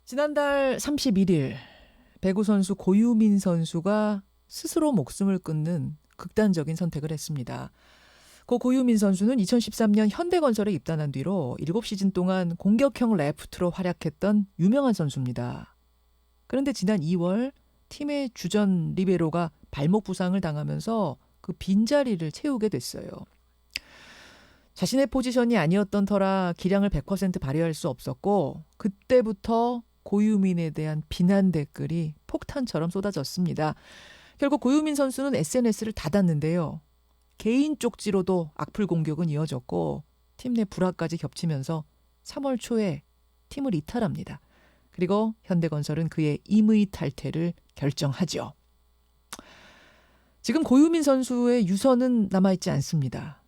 지난달 31일 배구 선수 고유민 선수가 스스로 목숨을 끊는 극단적인 선택을 했습니다. 고 고유민 선수는 2013년 현대건설에 입단한 뒤로 7시즌 동안 공격형 레프트로 활약했던 유명한 선수입니다. 그런데 지난 2월 팀의 주전 리베로가 발목 부상을 당하면서 그 빈자리를 채우게 됐어요. 자신의 포지션이 아니었던 터라 기량을 100% 발휘할 수 없었고 그때부터 고유민에 대한 비난 댓글이 폭탄처럼 쏟아졌습니다. 결국 고유민 선수는 SNS를 닫았는데요. 개인 쪽지로도 악플 공격은 이어졌고 팀 내 불화까지 겹치면서 3월 초에 팀을 이탈합니다. 그리고 현대건설은 그의 임의 탈퇴를 결정하죠. 지금 고유민 선수의 유서는 남아있지 않습니다.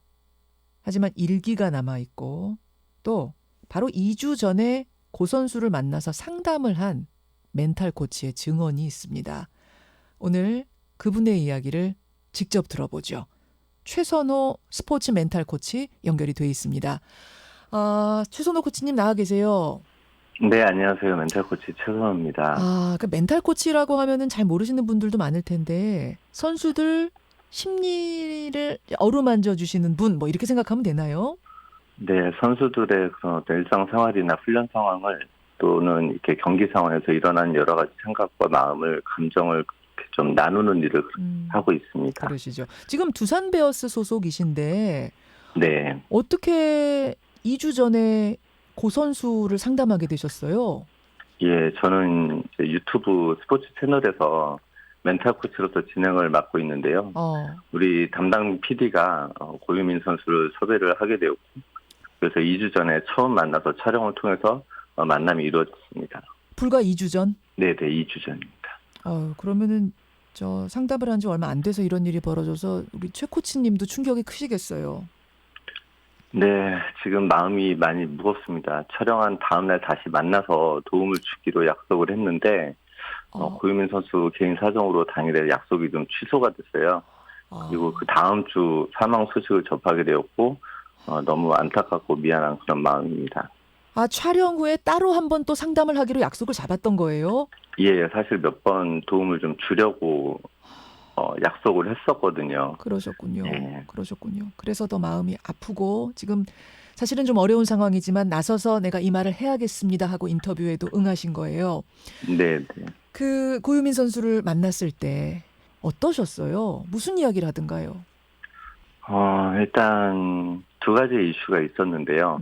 하지만 일기가 남아있고 또 바로 2주 전에 고 선수를 만나서 상담을 한 멘탈 코치의 증언이 있습니다. 오늘 그분의 이야기를 직접 들어보죠. 최선호 스포츠 멘탈 코치 연결이 돼 있습니다. 최선호 코치님 나와 계세요. 네, 안녕하세요. 멘탈 코치 최선호입니다. 그 멘탈 코치라고 하면은 잘 모르시는 분들도 많을 텐데 선수들 심리를 어루만져 주시는 분, 뭐 이렇게 생각하면 되나요? 네, 선수들의 그런 일상생활이나 훈련 상황을 또는 이렇게 경기 상황에서 일어난 여러 가지 생각과 마음을, 감정을 좀 나누는 일을 하고 있습니다. 그러시죠. 지금 두산 베어스 소속이신데 네. 어떻게 2주 전에 고 선수를 상담하게 되셨어요? 예, 저는 이제 유튜브 스포츠 채널에서 멘탈 코치로서 진행을 맡고 있는데요. 우리 담당 PD가 고유민 선수를 섭외를 하게 되었고 그래서 2주 전에 처음 만나서 촬영을 통해서 만남이 이루어졌습니다. 불과 2주 전? 네, 2주 전입니다. 그러면은 저 상담을 한 지 얼마 안 돼서 이런 일이 벌어져서 우리 최 코치님도 충격이 크시겠어요. 네, 지금 마음이 많이 무겁습니다. 촬영한 다음날 다시 만나서 도움을 주기로 약속을 했는데 고유민 선수 개인 사정으로 당일에 약속이 좀 취소가 됐어요. 그리고 그 다음 주 사망 소식을 접하게 되었고 너무 안타깝고 미안한 그런 마음입니다. 촬영 후에 따로 한 번 또 상담을 하기로 약속을 잡았던 거예요? 예, 사실 몇 번 도움을 좀 주려고 약속을 했었거든요. 그러셨군요. 네. 그러셨군요. 그래서 더 마음이 아프고 지금 사실은 좀 어려운 상황이지만 나서서 내가 이 말을 해야겠습니다 하고 인터뷰에도 응하신 거예요. 네. 그 고유민 선수를 만났을 때 어떠셨어요? 무슨 이야기를 하던가요? 일단 두 가지 이슈가 있었는데요.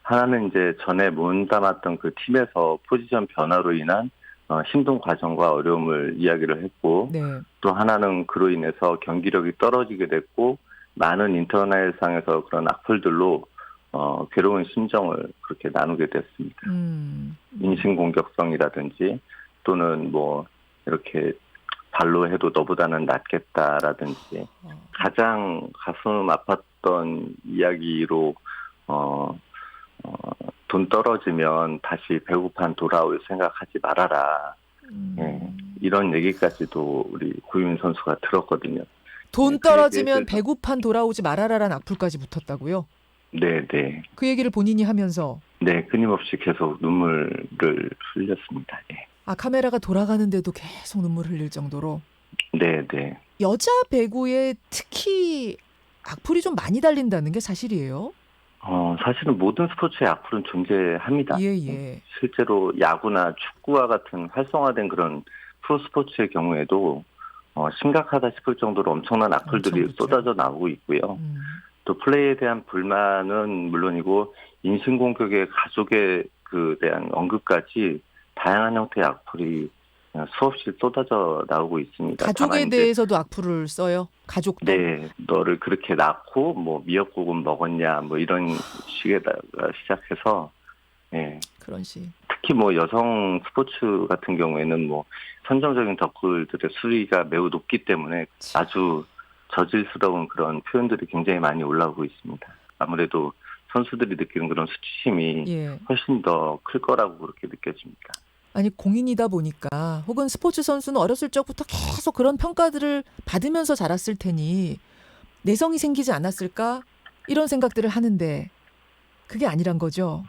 하나는 이제 전에 몸담았던 그 팀에서 포지션 변화로 인한 힘든 과정과 어려움을 이야기를 했고 네. 또 하나는 그로 인해서 경기력이 떨어지게 됐고 많은 인터넷상에서 그런 악플들로 괴로운 심정을 그렇게 나누게 됐습니다. 인신공격성이라든지 또는 뭐 이렇게 발로 해도 너보다는 낫겠다라든지 가장 가슴 아팠던 이야기로 돈 떨어지면 다시 배고판 돌아올 생각하지 말아라. 이런 얘기까지도 우리 고유민 선수가 들었거든요. 돈 떨어지면 배고판 돌아오지 말아라라는 악플까지 붙었다고요? 네. 그 얘기를 본인이 하면서? 네, 끊임없이 계속 눈물을 흘렸습니다. 예. 카메라가 돌아가는데도 계속 눈물 흘릴 정도로? 네. 여자 배구에 특히 악플이 좀 많이 달린다는 게 사실이에요? 사실은 모든 스포츠에 악플은 존재합니다. 예. 실제로 야구나 축구와 같은 활성화된 그런 프로 스포츠의 경우에도 심각하다 싶을 정도로 엄청난 악플들이 쏟아져 나오고 있고요. 또 플레이에 대한 불만은 물론이고 인신공격의 가족에 대한 언급까지 다양한 형태의 악플이 수없이 쏟아져 나오고 있습니다. 가족에 대해서도 악플을 써요? 가족도? 네, 너를 그렇게 낳고 뭐 미역국은 먹었냐 뭐 이런 식에다가 시작해서 그런 식. 특히 뭐 여성 스포츠 같은 경우에는 뭐 선정적인 댓글들의 수위가 매우 높기 때문에 아주 저질스러운 그런 표현들이 굉장히 많이 올라오고 있습니다. 아무래도 선수들이 느끼는 그런 수치심이 훨씬 더 클 거라고 그렇게 느껴집니다. 아니 공인이다 보니까 혹은 스포츠 선수는 어렸을 적부터 계속 그런 평가들을 받으면서 자랐을 테니 내성이 생기지 않았을까? 이런 생각들을 하는데 그게 아니란 거죠.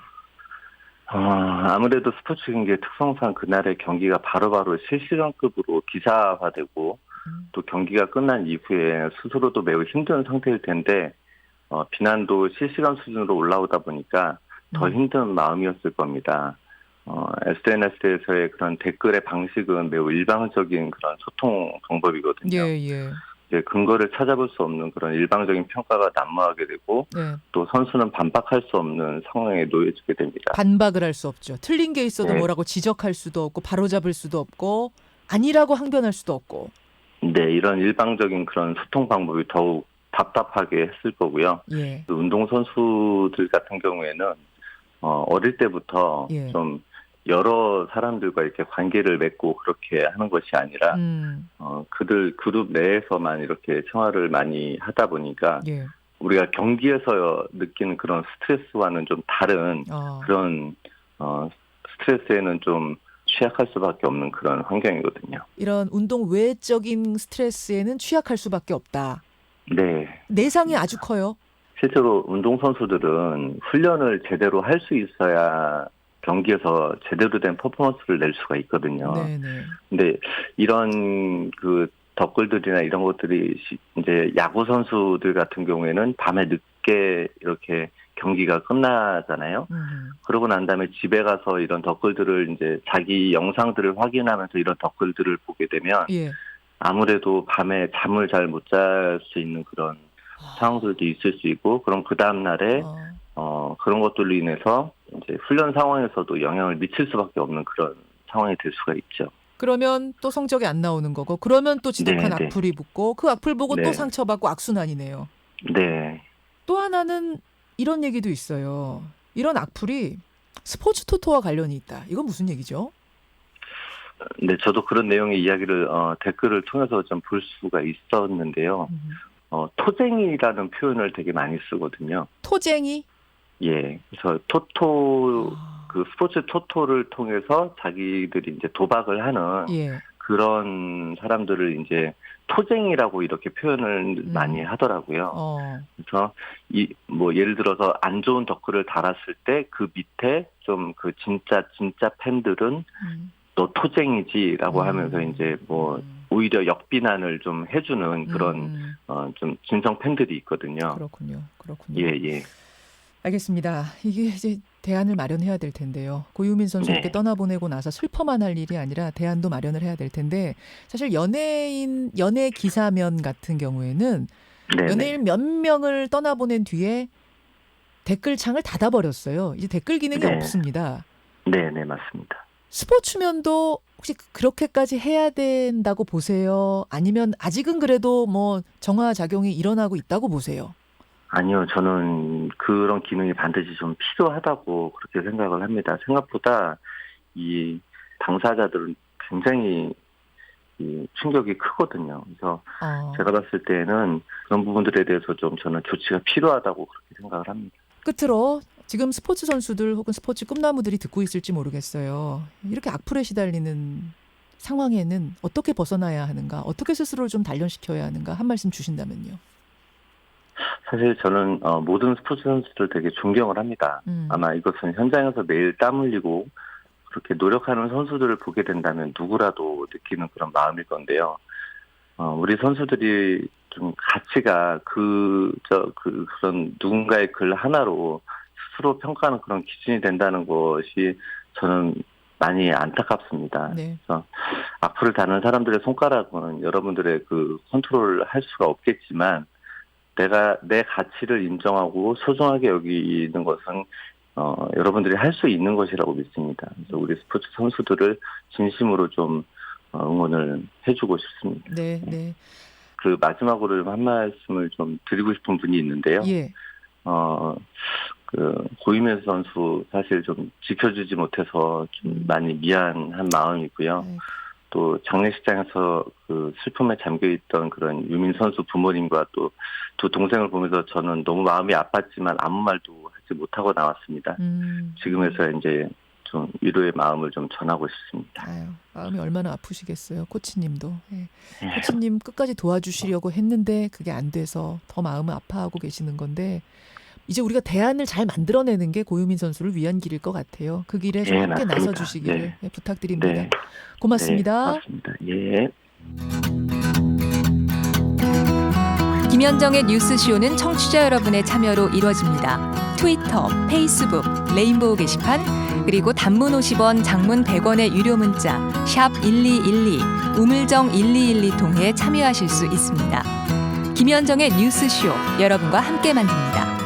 아무래도 스포츠 경기의 특성상 그날의 경기가 바로바로 실시간급으로 기사화되고 또 경기가 끝난 이후에 스스로도 매우 힘든 상태일 텐데 비난도 실시간 수준으로 올라오다 보니까 더 힘든 마음이었을 겁니다. SNS에서의 그런 댓글의 방식은 매우 일방적인 그런 소통 방법이거든요. 예. 이제 근거를 찾아볼 수 없는 그런 일방적인 평가가 난무하게 되고 네. 또 선수는 반박할 수 없는 상황에 놓여지게 됩니다. 반박을 할 수 없죠. 틀린 게 있어도 네. 뭐라고 지적할 수도 없고 바로잡을 수도 없고 아니라고 항변할 수도 없고. 네, 이런 일방적인 그런 소통 방법이 더욱 답답하게 했을 거고요. 예. 운동선수들 같은 경우에는 어릴 때부터 예. 좀 여러 사람들과 이렇게 관계를 맺고 그렇게 하는 것이 아니라 그들 그룹 내에서만 이렇게 생활을 많이 하다 보니까 예. 우리가 경기에서 느끼는 그런 스트레스와는 좀 다른 그런 스트레스에는 좀 취약할 수밖에 없는 그런 환경이거든요. 이런 운동 외적인 스트레스에는 취약할 수밖에 없다. 네. 내상이 아주 커요. 실제로 운동선수들은 훈련을 제대로 할 수 있어야 경기에서 제대로 된 퍼포먼스를 낼 수가 있거든요. 네네. 근데 이런 그 댓글들이나 이런 것들이 이제 야구 선수들 같은 경우에는 밤에 늦게 이렇게 경기가 끝나잖아요. 그러고 난 다음에 집에 가서 이런 댓글들을 이제 자기 영상들을 확인하면서 이런 댓글들을 보게 되면 예. 아무래도 밤에 잠을 잘 못 잘 수 있는 그런 상황들도 있을 수 있고, 그럼 그 다음 날에 그런 것들로 인해서 이제 훈련 상황에서도 영향을 미칠 수밖에 없는 그런 상황이 될 수가 있죠. 그러면 또 성적이 안 나오는 거고, 그러면 또 지독한 네네. 악플이 붙고, 그 악플 보고 네. 또 상처받고 악순환이네요. 네. 또 하나는 이런 얘기도 있어요. 이런 악플이 스포츠 토토와 관련이 있다. 이건 무슨 얘기죠? 네, 저도 그런 내용의 이야기를 댓글을 통해서 좀 볼 수가 있었는데요. 토쟁이라는 표현을 되게 많이 쓰거든요. 토쟁이? 예. 그래서 토토, 그 스포츠 토토를 통해서 자기들이 이제 도박을 하는 예. 그런 사람들을 이제 토쟁이라고 이렇게 표현을 많이 하더라고요. 그래서 뭐 예를 들어서 안 좋은 댓글을 달았을 때 그 밑에 좀 그 진짜 팬들은 너 토쟁이지라고 하면서 이제 뭐 오히려 역비난을 좀 해주는 그런 좀 진성 팬들이 있거든요. 그렇군요. 예. 알겠습니다. 이게 이제 대안을 마련해야 될 텐데요. 고유민 선수 이렇게 떠나보내고 나서 슬퍼만 할 일이 아니라 대안도 마련을 해야 될 텐데, 사실 연예 기사면 같은 경우에는 연예인 몇 명을 떠나보낸 뒤에 댓글창을 닫아버렸어요. 이제 댓글 기능이 없습니다. 네, 맞습니다. 스포츠면도 혹시 그렇게까지 해야 된다고 보세요? 아니면 아직은 그래도 뭐 정화작용이 일어나고 있다고 보세요? 아니요, 저는 그런 기능이 반드시 좀 필요하다고 그렇게 생각을 합니다. 생각보다 이 당사자들은 굉장히 이 충격이 크거든요. 그래서 제가 봤을 때는 그런 부분들에 대해서 좀 저는 조치가 필요하다고 그렇게 생각을 합니다. 끝으로 지금 스포츠 선수들 혹은 스포츠 꿈나무들이 듣고 있을지 모르겠어요. 이렇게 악플에 시달리는 상황에는 어떻게 벗어나야 하는가, 어떻게 스스로를 좀 단련시켜야 하는가 한 말씀 주신다면요. 사실 저는 모든 스포츠 선수들 되게 존경을 합니다. 아마 이것은 현장에서 매일 땀 흘리고 그렇게 노력하는 선수들을 보게 된다면 누구라도 느끼는 그런 마음일 건데요. 우리 선수들이 좀 가치가 그런 누군가의 글 하나로 스스로 평가하는 그런 기준이 된다는 것이 저는 많이 안타깝습니다. 네. 그래서 악플을 다는 사람들의 손가락은 여러분들의 그 컨트롤을 할 수가 없겠지만, 내가 내 가치를 인정하고 소중하게 여기는 것은 여러분들이 할 수 있는 것이라고 믿습니다. 그래서 우리 스포츠 선수들을 진심으로 좀 응원을 해주고 싶습니다. 네. 그 마지막으로 한 말씀을 좀 드리고 싶은 분이 있는데요. 예. 그 고유민 선수 사실 좀 지켜주지 못해서 좀 많이 미안한 마음이고요. 또 장례식장에서 그 슬픔에 잠겨있던 그런 유민 선수 부모님과 또 두 동생을 보면서 저는 너무 마음이 아팠지만 아무 말도 하지 못하고 나왔습니다. 지금에서야 이제 좀 위로의 마음을 좀 전하고 싶습니다. 마음이 얼마나 아프시겠어요. 코치님도. 코치님 끝까지 도와주시려고 했는데 그게 안 돼서 더 마음을 아파하고 계시는 건데, 이제 우리가 대안을 잘 만들어내는 게 고유민 선수를 위한 길일 것 같아요. 그 길에 좀 함께 맞습니다. 나서주시기를 부탁드립니다. 네. 고맙습니다. 네, 맞습니다. 예. 김현정의 뉴스쇼는 청취자 여러분의 참여로 이루어집니다. 트위터, 페이스북, 레인보우 게시판, 그리고 단문 50원, 장문 100원의 유료 문자 샵 1212, 우물정 1212 통해 참여하실 수 있습니다. 김현정의 뉴스쇼, 여러분과 함께 만듭니다.